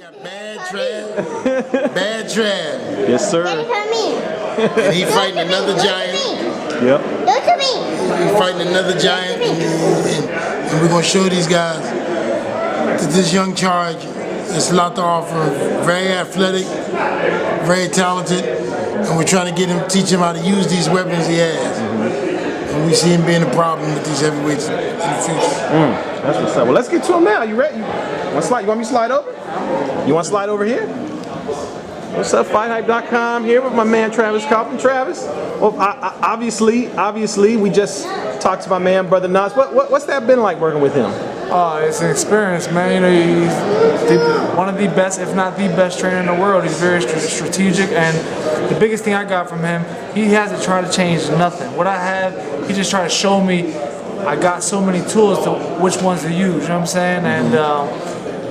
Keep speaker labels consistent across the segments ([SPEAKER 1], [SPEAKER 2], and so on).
[SPEAKER 1] Bad Trav. Bad Trav.
[SPEAKER 2] Yes, sir.
[SPEAKER 1] And he fighting another giant.
[SPEAKER 2] Yep.
[SPEAKER 1] He's fighting another giant, and we're going to show these guys that this young charge has a lot to offer. Very athletic, very talented, and we're trying to teach him how to use these weapons he has. And we see him being a problem with these heavyweights in the future.
[SPEAKER 2] That's what's up. Well, let's get to him now. You ready? You want me to slide over? You want to slide over here? What's up, FightHype.com here with my man Travis Kauffman. Travis, well, obviously, we just talked to my man, Brother Nas. What's that been like working with him?
[SPEAKER 3] Oh, it's an experience, man. You know, he's one of the best, if not the best trainer in the world. He's very strategic, and the biggest thing I got from him, he hasn't tried to change nothing. What I have, he just tried to show me I got so many tools to which ones to use, you know what I'm saying? And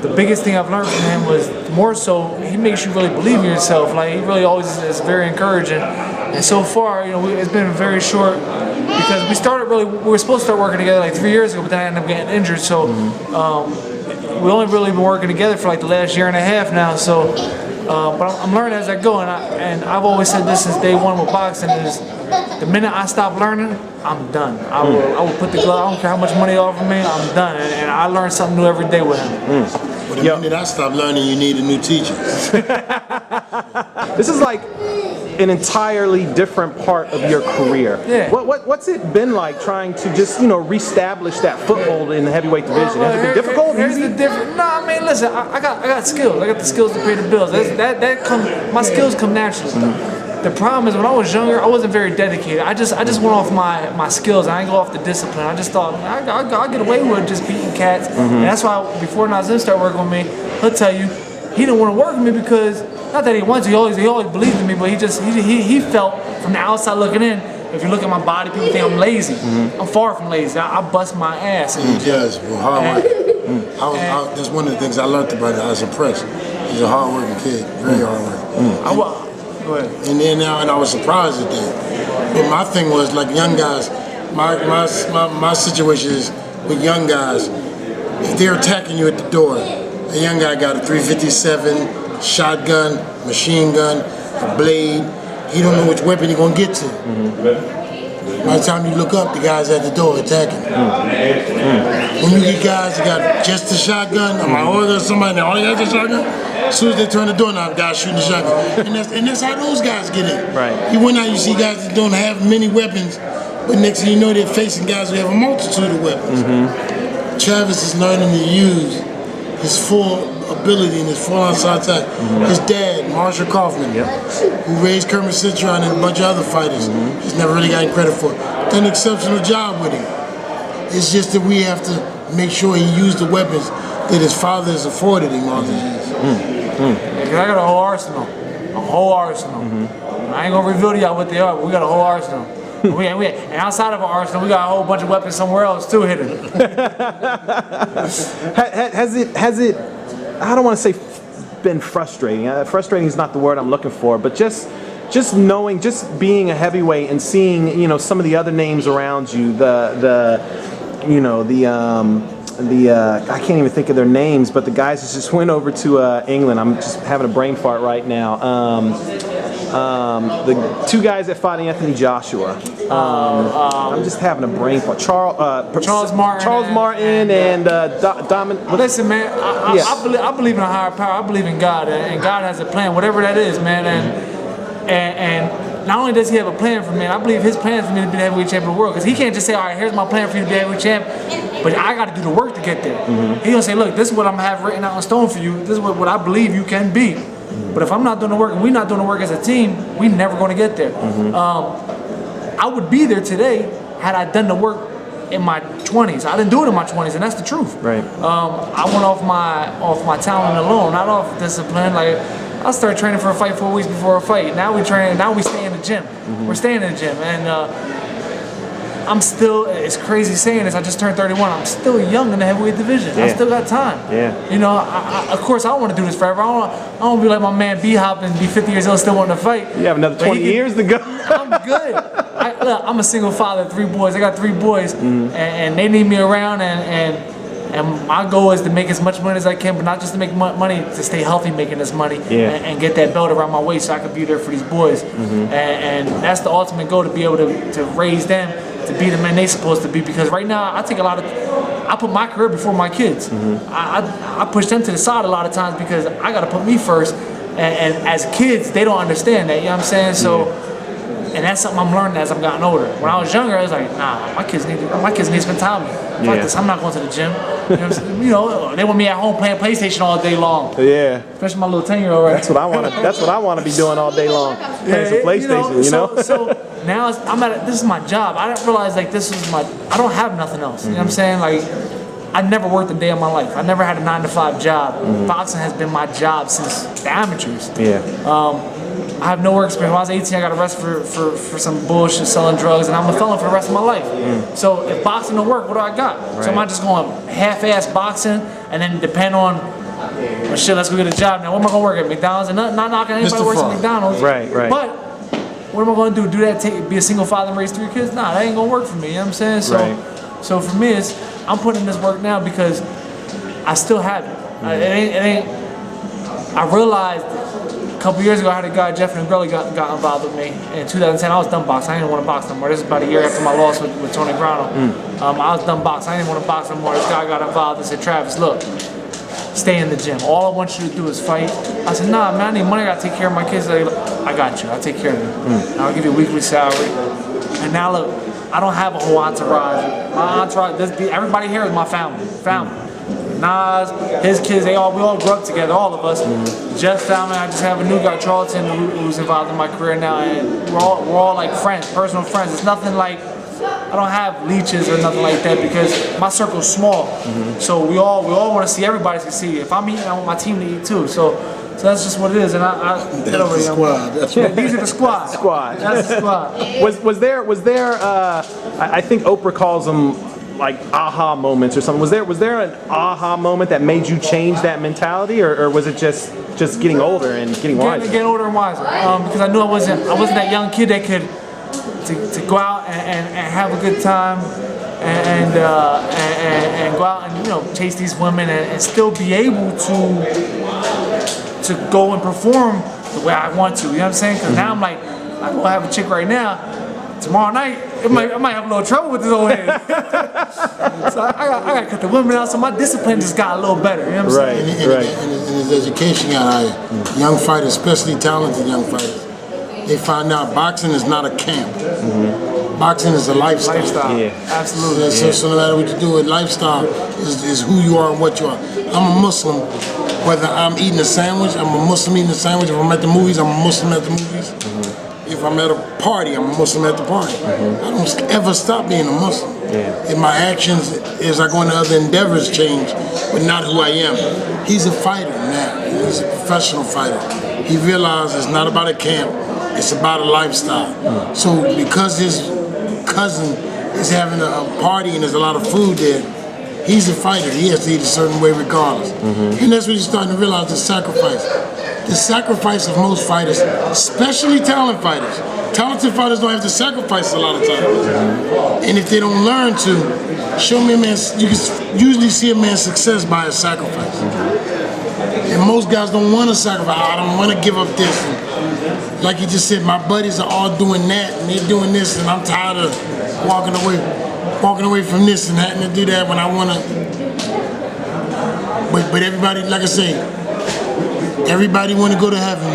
[SPEAKER 3] the biggest thing I've learned from him was more so he makes you really believe in yourself. Like, he really always is very encouraging. And so far, you know, it's been very short because we were supposed to start working together like 3 years ago, but then I ended up getting injured. So we only really been working together for like the last year and a half now. So, but I'm learning as I go, and I've always said this since day one with boxing is the minute I stop learning, I'm done. I will put the glove. I don't care how much money they offer me. I'm done, and I learn something new every day with him.
[SPEAKER 1] Well, the minute I stop learning, you need a new teacher.
[SPEAKER 2] This is like an entirely different part of your career.
[SPEAKER 3] Yeah.
[SPEAKER 2] What's it been like trying to just, you know, reestablish that foothold in the heavyweight division? Has it been difficult?
[SPEAKER 3] Here's the difference. No, I mean, listen, I got skills. I got the skills to pay the bills. My skills come naturally. The problem is when I was younger, I wasn't very dedicated. I just went off my skills. I didn't go off the discipline. I just thought I'll get away with just beating cats. And that's why before Nazim started working with me, he'll tell you he didn't want to work with me because not that he wanted to. He always believed in me, but he felt from the outside looking in. If you look at my body, people think I'm lazy. I'm far from lazy. I bust my ass.
[SPEAKER 1] He does. Well, hard work. That's one of the things I learned about him. I was impressed. He's a hard-working kid. Very hard-working.
[SPEAKER 3] Go ahead.
[SPEAKER 1] And then I was surprised at that. But my thing was, like, young guys, my situation is with young guys, if they're attacking you at the door, a young guy got a .357 shotgun, machine gun, a blade. He don't know which weapon he's gonna get to. By the time you look up, the guy's at the door attacking. When you get guys that got just a shotgun, or my order, somebody that only has a shotgun, as soon as they turn the door knob, guys shooting the shotgun. And that's how those guys get in.
[SPEAKER 2] Right.
[SPEAKER 1] You went out, you see guys that don't have many weapons, but next thing you know, they're facing guys who have a multitude of weapons. Travis is learning to use his full ability and his full outside attack. His dad, Josh Gormley, who raised Kermit Citron and a bunch of other fighters, he's never really gotten credit for it. Done an exceptional job with him. It's just that we have to make sure he used the weapons that his father has afforded him all these years.
[SPEAKER 3] I got a whole arsenal. I ain't gonna reveal to y'all what they are, but we got a whole arsenal. And outside of our arsenal, we got a whole bunch of weapons somewhere else too hidden.
[SPEAKER 2] Has it? I don't want to say been frustrating. Frustrating is not the word I'm looking for, but just knowing, just being a heavyweight and seeing, you know, some of the other names around you, I can't even think of their names, but the guys that just went over to England. I'm just having a brain fart right now. The two guys that fought Anthony Joshua. I'm just having a brain fart.
[SPEAKER 3] Charles Martin
[SPEAKER 2] and Dominic.
[SPEAKER 3] Listen, man, I believe in a higher power. I believe in God, and God has a plan, whatever that is, man. And not only does he have a plan for me, I believe his plan for me to be the heavyweight champion of the world, because he can't just say, all right, here's my plan for you to be the heavyweight champ, but I got to do the work to get there. He's gonna say, look, this is what I'm gonna have written out in stone for you. This is what I believe you can be. But if I'm not doing the work and we're not doing the work as a team, we're never going to get there. I would be there today had I done the work in my 20s. I didn't do it in my 20s, and that's the truth.
[SPEAKER 2] Right.
[SPEAKER 3] I went off my talent alone, not off discipline. Like, I started training for a fight 4 weeks before a fight. Now we stay in the gym. We're staying in the gym, and I'm still, it's crazy saying this, I just turned 31. I'm still young in the heavyweight division. I still got time. You know, of course I don't want to do this forever. I don't want to be like my man B-Hop and be 50 years old still wanting to fight.
[SPEAKER 2] You have another 20 years to go.
[SPEAKER 3] I'm good. Look, I'm a single father of 3 boys. I got 3 boys, and they need me around, and And my goal is to make as much money as I can, but not just to make money, to stay healthy making this money and get that belt around my waist so I can be there for these boys. And that's the ultimate goal, to be able to raise them to be the men they supposed to be. Because right now, I put my career before my kids. I push them to the side a lot of times because I got to put me first. And as kids, they don't understand that, you know what I'm saying? So, and that's something I'm learning as I've gotten older. When I was younger, I was like, nah, my kids need to spend time with me. Fuck this, I'm not going to the gym. You know, they want me at home playing PlayStation all day long.
[SPEAKER 2] Yeah.
[SPEAKER 3] Especially my little 10-year-old right now.
[SPEAKER 2] That's what I want to be doing all day long. Playing some PlayStation, you know?
[SPEAKER 3] So now this is my job. I didn't realize like I don't have nothing else. You know what I'm saying? Like, I never worked a day of my life. I never had a 9-to-5 job. Boxing has been my job since the amateurs. I have no work experience. When I was 18, I got arrested for some bullshit, selling drugs, and I'm a felon for the rest of my life. So if boxing don't work, what do I got? So am I just going half-ass boxing and then depend on, well, shit, let's go get a job now. What am I going to work at? McDonald's? And not knocking anybody who works at McDonald's.
[SPEAKER 2] Right.
[SPEAKER 3] But what am I going to do? Do that, be a single father and raise 3 kids? Nah, that ain't going to work for me. You know what I'm saying? So for me, I'm putting in this work now because I still have it. I realized a couple years ago, I had a guy, Jeff Negrelli, got involved with me. In 2010, I was done boxing. I didn't want to box no more. This is about a year after my loss with Tony Grano. I was done boxing. I didn't want to box no more. This guy got involved and said, Travis, look, stay in the gym. All I want you to do is fight. I said, nah, man, I need money. I got to take care of my kids. Like, I got you. I'll take care of you. I'll give you a weekly salary. And now, look, I don't have a whole entourage. My entourage, everybody here is my family. Nas, his kids, we all grew up together, all of us. Jeff Salmon, I just have a new guy, Charlton, who's involved in my career now, and we're all like friends, personal friends. It's nothing like, I don't have leeches or nothing like that because my circle's small. So we all want to see everybody succeed. If I'm eating, I want my team to eat too. So that's just what it is, and
[SPEAKER 1] that's the squad. That's right.
[SPEAKER 3] These are the squad. That's the squad.
[SPEAKER 2] Was there? I think Oprah calls them like aha moments or something. Was there an aha moment that made you change that mentality, or was it just getting older and getting wiser?
[SPEAKER 3] Getting older and wiser. Because I knew I wasn't that young kid that could to go out and have a good time and go out and chase these women and still be able to go and perform the way I want to, you know what I'm saying? Because now I'm like, I go have a chick right now, tomorrow night, I might have a little trouble with this old head. So I got to cut the women out, so my discipline just got a little better, you know what I'm saying?
[SPEAKER 1] And his education got higher. Young fighters, especially talented young fighters, they find out boxing is not a camp. Boxing is a lifestyle.
[SPEAKER 3] Yeah, absolutely.
[SPEAKER 1] So no matter what you do, lifestyle is who you are and what you are. I'm a Muslim. Whether I'm eating a sandwich, I'm a Muslim eating a sandwich. If I'm at the movies, I'm a Muslim at the movies. If I'm at a party, I'm a Muslim at the party. I don't ever stop being a Muslim. And my actions, as I go into other endeavors, change, but not who I am. He's a fighter now. He's a professional fighter. He realized it's not about a camp, it's about a lifestyle. So because his cousin is having a party and there's a lot of food there, he's a fighter. He has to eat a certain way regardless. And that's what he's starting to realize, the sacrifice. The sacrifice of most fighters, especially talented fighters. Talented fighters don't have to sacrifice a lot of times. And if they don't learn to, show me a man, you can usually see a man's success by his sacrifice. And most guys don't want to sacrifice. I don't want to give up this. And like you just said, my buddies are all doing that and they're doing this, and I'm tired of walking away from this and having to do that when I want to. But everybody, like I say, everybody want to go to heaven.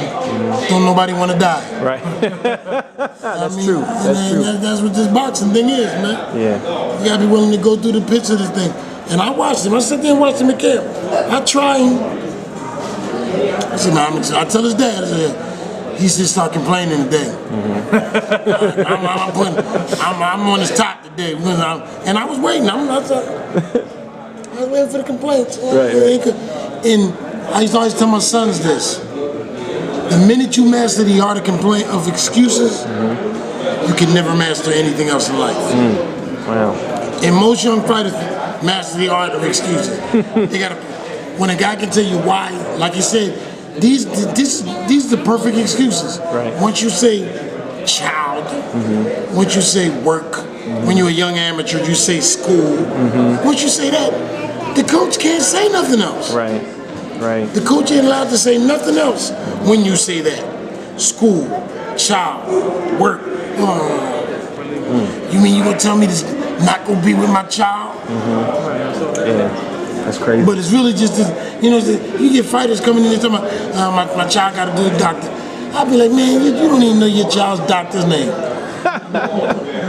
[SPEAKER 1] Don't nobody want to die.
[SPEAKER 2] Right. That's true.
[SPEAKER 1] That's what this boxing thing is, man.
[SPEAKER 2] Yeah.
[SPEAKER 1] You gotta be willing to go through the pitch of this thing. And I watched him. I sit there and watched him at camp. I try him. I said, I tell his dad, I said, he should start complaining today. I'm on his top today. And I was waiting. I was waiting for the complaints.
[SPEAKER 2] Right.
[SPEAKER 1] And I used to always tell my sons this. The minute you master the art of excuses, you can never master anything else in life.
[SPEAKER 2] Wow.
[SPEAKER 1] And most young fighters master the art of excuses. They gotta, when a guy can tell you why, like you said, these are the perfect excuses.
[SPEAKER 2] Right.
[SPEAKER 1] Once you say child, once you say work, when you're a young amateur, you say school. Once you say that, the coach can't say nothing else.
[SPEAKER 2] Right.
[SPEAKER 1] The coach ain't allowed to say nothing else when you say that. School, child, work. You mean you gonna tell me this not gonna be with my child?
[SPEAKER 2] Yeah, that's crazy.
[SPEAKER 1] But it's really just this, you get fighters coming in and talking about, my child got to do a doctor. I'll be like, man, you don't even know your child's doctor's name.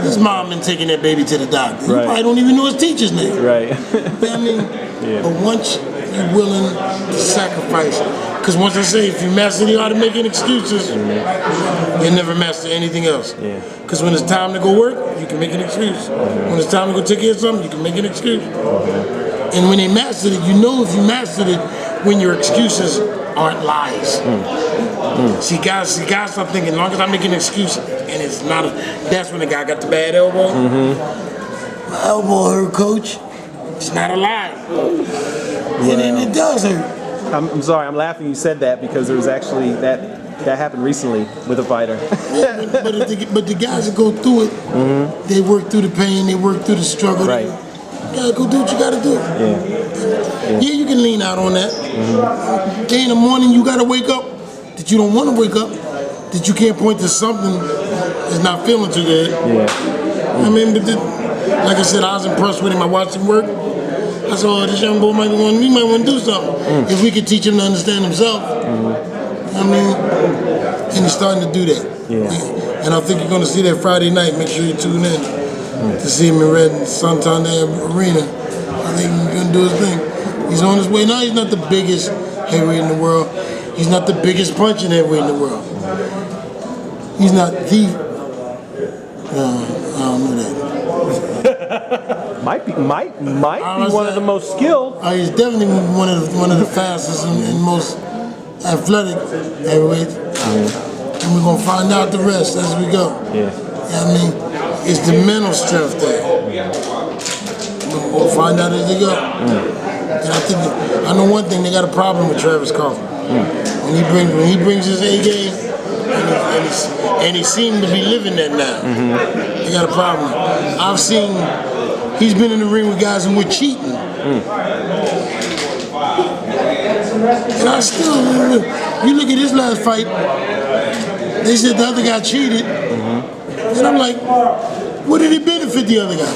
[SPEAKER 1] His mom been taking that baby to the doctor. You probably don't even know his teacher's name.
[SPEAKER 2] Right.
[SPEAKER 1] But once you're willing to sacrifice, because once I say, if you master the art of making excuses, you never master anything else. Because when it's time to go work, you can make an excuse. When it's time to go take care of something, you can make an excuse. And when they mastered it, you know if you mastered it when your excuses aren't lies. See, guys start thinking, as long as I make an excuse, and it's not that's when the guy got the bad elbow. My elbow hurt, coach. It's not a lie. And then it does hurt.
[SPEAKER 2] I'm sorry, I'm laughing you said that because there was actually that happened recently with a fighter.
[SPEAKER 1] but the guys that go through it, they work through the pain, they work through the struggle.
[SPEAKER 2] Right.
[SPEAKER 1] You gotta go do what you gotta do. Yeah, you can lean out on that. Day in the morning, you gotta wake up that you don't want to wake up, that you can't point to something that's not feeling too good. I mean, but like I said, I was impressed with him. I watched him work. I said, oh, this young boy might want to do something. If we could teach him to understand himself. I mean, and he's starting to do that. And I think you're going to see that Friday night. Make sure you tune in to see him in Red Santander Arena. I think he's going to do his thing. He's on his way. Now he's not the biggest heavyweight in the world. He's not the biggest punching heavyweight in the world. He's not the... I don't know that.
[SPEAKER 2] might be one of the most skilled.
[SPEAKER 1] He's definitely one of the fastest and most athletic heavyweights. And we're going to find out the rest as we go. I mean, it's the mental strength there. We'll find out as they go. And I know one thing, they got a problem with Travis Kauffman. When he brings his A game, and he seemed to be living that now. They got a problem. I've seen he's been in the ring with guys who were cheating. And I still, you look at his last fight, they said the other guy cheated. And I'm like, what did it benefit the other guy?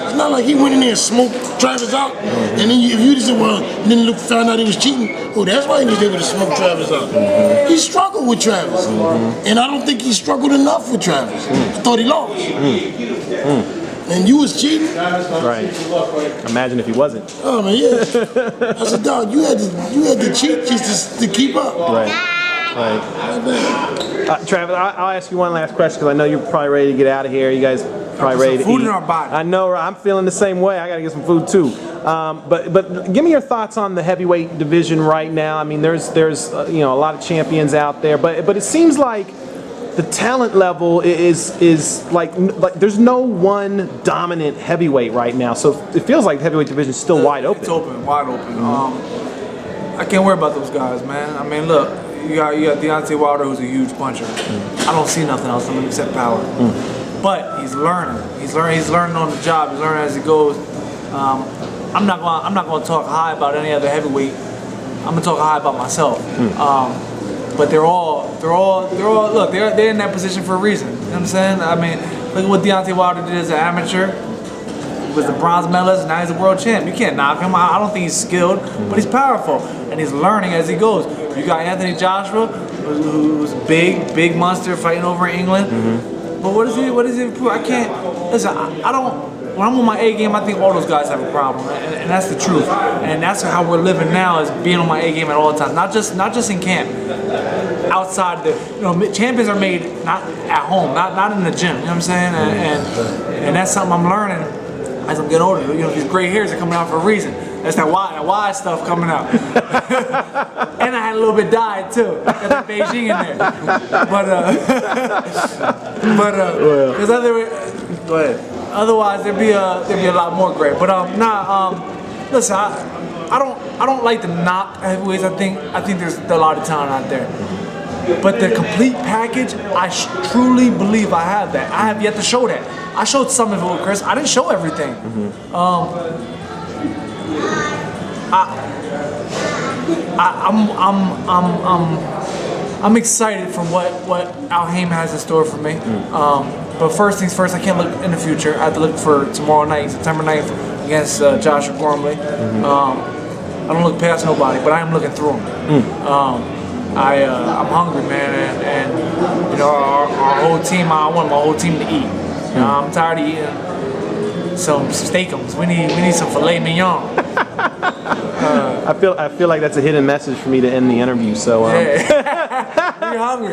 [SPEAKER 1] It's not like he went in there and smoked Travis out. And then if you just said, well, and then found out he was cheating, oh, that's why he was able to smoke Travis out. He struggled with Travis. And I don't think he struggled enough with Travis. I thought he lost. And you was cheating?
[SPEAKER 2] Right. Imagine if he wasn't.
[SPEAKER 1] Oh, man, yeah. I said, dog, you had to cheat just to keep up.
[SPEAKER 2] Right. Travis, I'll ask you one last question because I know you're probably ready to get out of here. You guys probably ready to eat.
[SPEAKER 3] Food in our body.
[SPEAKER 2] I know. I'm feeling the same way. I got to get some food too. But give me your thoughts on the heavyweight division right now. I mean, there's a lot of champions out there, but it seems like the talent level is like there's no one dominant heavyweight right now. So it feels like the heavyweight division is still wide open.
[SPEAKER 3] It's open, wide open. I can't worry about those guys, man. I mean, look. You got Deontay Wilder, who's a huge puncher. I don't see nothing else from him except power. But he's learning. He's learning on the job. He's learning as he goes. I'm not going to talk high about any other heavyweight. I'm going to talk high about myself. But they're all look. They're in that position for a reason. You know what I'm saying? I mean, look at what Deontay Wilder did as an amateur. He was the bronze medalist, and now he's a world champ. You can't knock him. I don't think he's skilled, but he's powerful, and he's learning as he goes. You got Anthony Joshua, who's a big monster fighting over in England. But what is he prove? I can't. Listen, I don't. When I'm on my A game, I think all those guys have a problem, and that's the truth. And that's how we're living now, is being on my A game at all times. Not just in camp. Outside champions are made not at home, not in the gym. You know what I'm saying? And that's something I'm learning as I'm getting older. These gray hairs are coming out for a reason. That's that wide stuff coming out. And I had a little bit dyed too. Got that Beijing in there. Because go ahead. Otherwise there'd be a lot more gray. But listen, I don't like to knock heavyweights. I think there's a lot of talent out there. But the complete package, I truly believe I have that. I have yet to show that. I showed some of it with Chris. I didn't show everything. I'm excited for what Al Haymon has in store for me. But first things first, I can't look in the future. I have to look for tomorrow night, September 9th, against Josh Gormley. I don't look past nobody, but I am looking through them. I'm hungry, man, and you know our whole team. I want my whole team to eat. You know, I'm tired of eating some steakums. We need some filet mignon.
[SPEAKER 2] I feel like that's a hidden message for me to end the interview. So
[SPEAKER 3] We're hungry.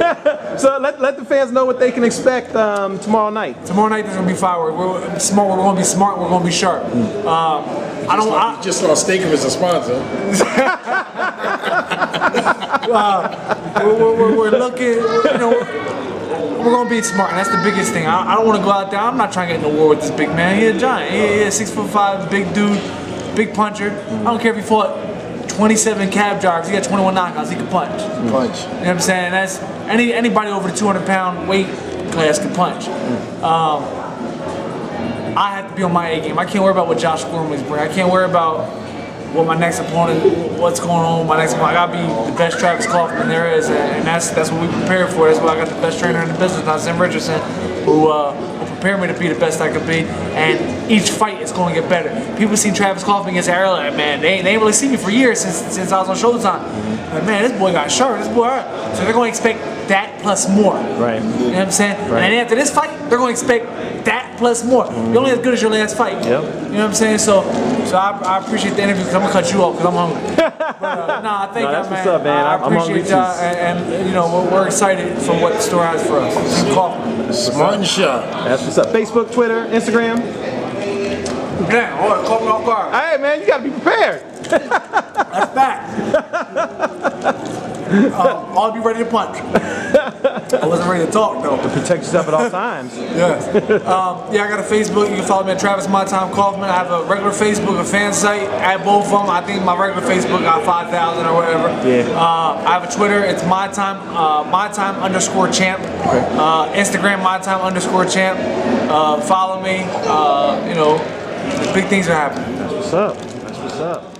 [SPEAKER 2] So let the fans know what they can expect tomorrow night.
[SPEAKER 3] Tomorrow night there's gonna be fireworks. We're smart. We're gonna be smart. We're gonna be sharp.
[SPEAKER 1] I just saw Steakum as a sponsor.
[SPEAKER 3] We're looking. You know, we're gonna be smart, and that's the biggest thing. I don't want to go out there. I'm not trying to get in a war with this big man. He's a giant. He's a 6'5", big dude, big puncher. I don't care if he fought 27 cab drivers. He got 21 knockouts. He can punch.
[SPEAKER 1] Punch.
[SPEAKER 3] You know what I'm saying? That's anybody over the 200-pound weight class can punch. I have to be on my A game. I can't worry about what Josh Gormley's bring. I can't worry about what my next opponent, what's going on with my next opponent. I gotta be the best Travis Kauffman there is, and that's what we prepare for. That's why I got the best trainer in the business, not Sam Richardson, who prepare me to be the best I could be. And each fight is going to get better. People seen Travis Kauffman against Ariel, like, man, they ain't really seen me for years since I was on Showtime. Like, man, this boy got sharp. This boy, so they're going to expect that plus more.
[SPEAKER 2] Right.
[SPEAKER 3] You know what I'm saying?
[SPEAKER 2] Right.
[SPEAKER 3] And then after this fight, they're going to expect that plus more. You're only as good as your last fight.
[SPEAKER 2] Yep.
[SPEAKER 3] You know what I'm saying? So I appreciate the interview because I'm gonna cut you off because I'm hungry. But nah, thank you,
[SPEAKER 2] that's
[SPEAKER 3] man.
[SPEAKER 2] what's up, man.
[SPEAKER 3] I
[SPEAKER 2] I'm hungry
[SPEAKER 3] appreciate
[SPEAKER 2] too.
[SPEAKER 3] y'all, and you know we're excited for what the store has for us. Coffee.
[SPEAKER 1] Smart and sharp.
[SPEAKER 2] That's what's up. Facebook, Twitter, Instagram.
[SPEAKER 3] Damn, all right, caught me off guard.
[SPEAKER 2] Hey, man, you gotta be prepared.
[SPEAKER 3] That's fact. I'll be ready to punch. I wasn't ready to talk though.
[SPEAKER 2] Protect yourself at all times.
[SPEAKER 3] Yes. Yeah, I got a Facebook. You can follow me at Travis My Time Kauffman. I have a regular Facebook, a fan site at both of them. I think my regular Facebook got 5,000 or whatever.
[SPEAKER 2] Yeah.
[SPEAKER 3] I have a Twitter. It's my time _champ.
[SPEAKER 2] Okay.
[SPEAKER 3] Instagram my time _champ. Follow me. You know, big things are happening.
[SPEAKER 2] That's what's up. That's what's up.